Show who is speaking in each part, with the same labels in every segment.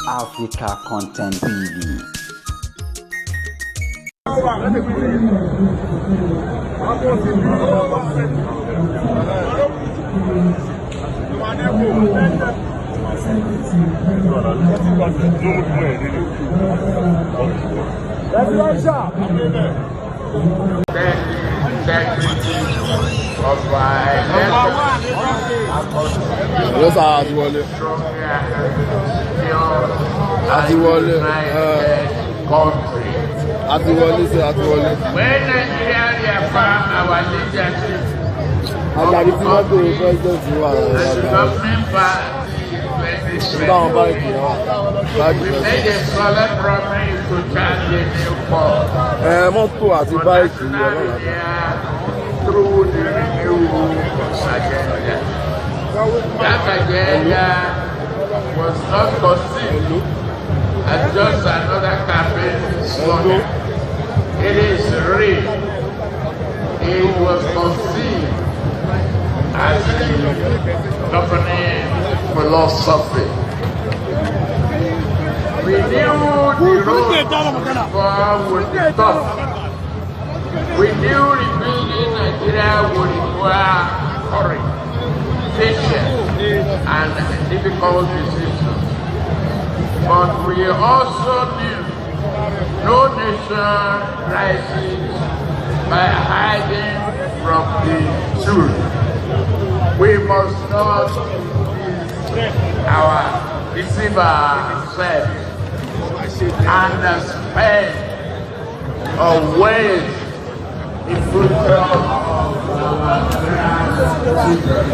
Speaker 1: Africa Content TV.
Speaker 2: Yes, Adiwale.
Speaker 3: When Nigeria found our leadership,
Speaker 2: as a government
Speaker 3: we made a solid promise to change the new form. Through the renewal agenda. That agenda was not conceived as just another campaign slogan. It is real. It was conceived as the governing philosophy. We knew the road would be tough. We knew rebuilding Nigeria would require courage, patience, and difficult decisions. But we also knew no nation rises by hiding from the truth. We must not deceive ourselves and spend our ways in future of our grandchildren.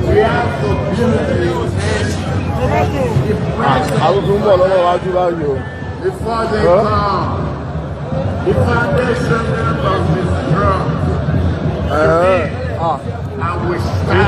Speaker 3: We have to build before they come. The foundation of this strong. And we stand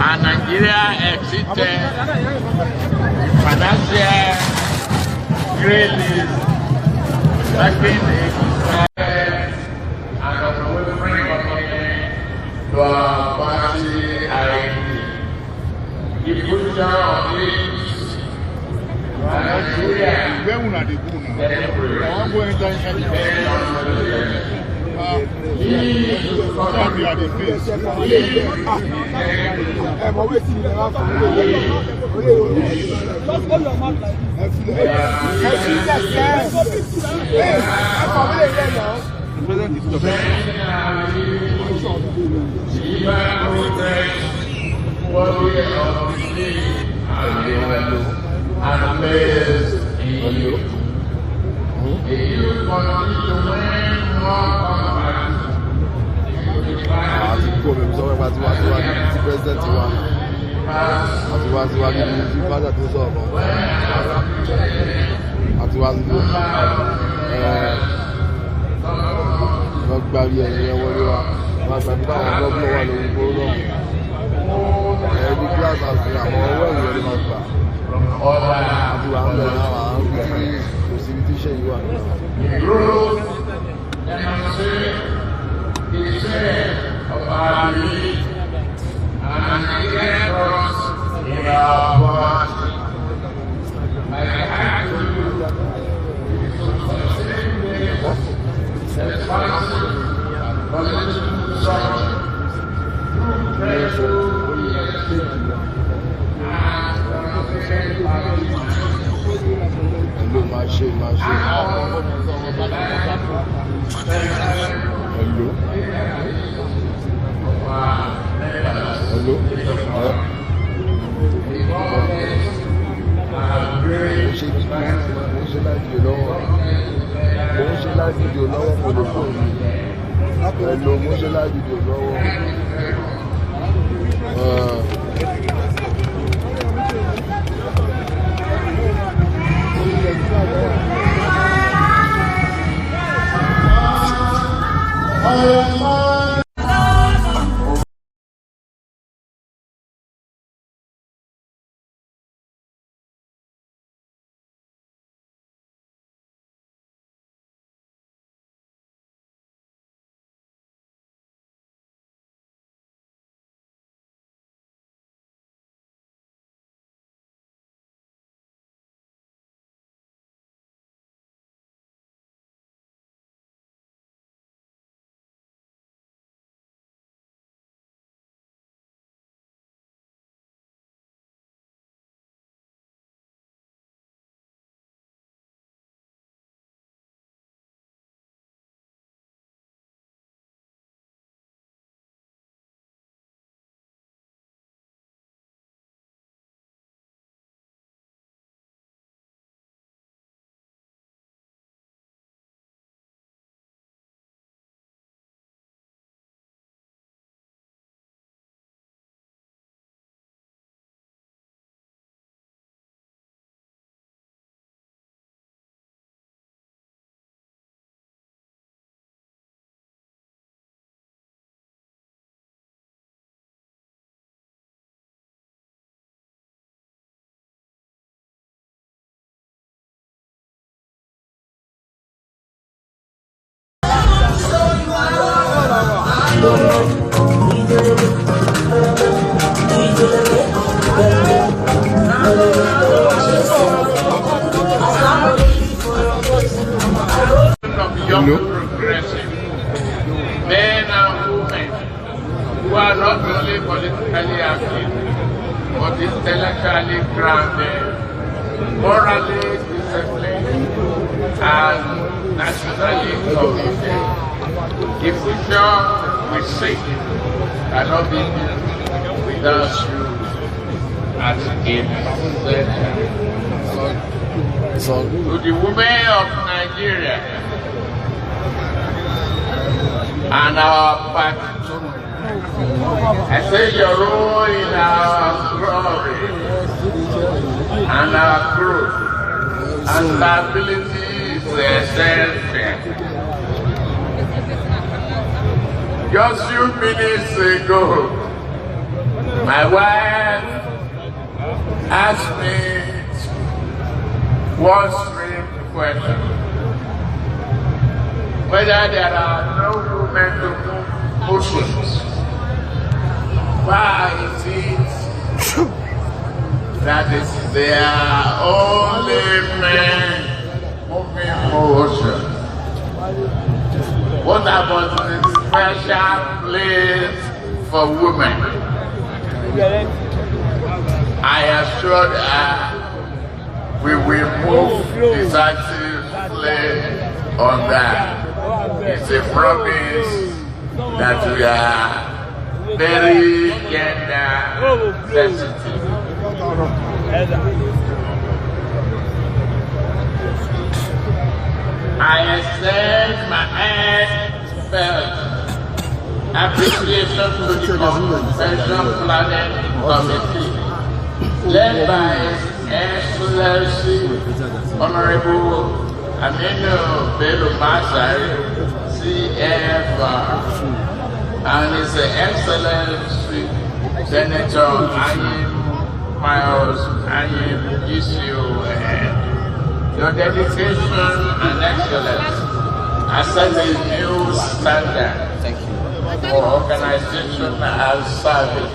Speaker 3: and Nigeria exited financial greatness back in the and of the free to our party identity. The future of this Nigeria
Speaker 2: Machine. Hello.
Speaker 3: Progressive men and women who are not only politically active but intellectually grounded, morally disciplined, and nationally committed. The future we seek cannot be without you as a center. To the women of Nigeria and our party, I say your role in our glory and our growth and stability is essential. Just few minutes ago, my wife asked me one strange question: whether there are no women to move motions. Why is it that there are only men moving motions? What about the special place for women? I assured her we will move decisively on that. It's a promise that we are very gender sensitive. I extend my heartfelt appreciation to the Convention Planning Committee, led by Excellency Honorable Aminu Bello Masari, CFR, and His Excellency Senator Ayim Miles Ayim GCON. Your dedication and excellence has set a new standard for organization and service.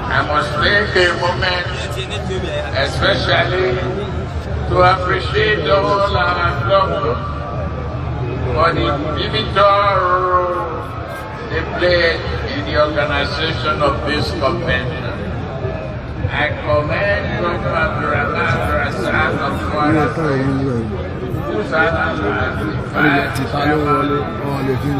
Speaker 3: I must take a moment, especially to appreciate all our governors for the pivotal role they played in the organization of this convention. I commend Governor Abdurrahman Rasak of Who's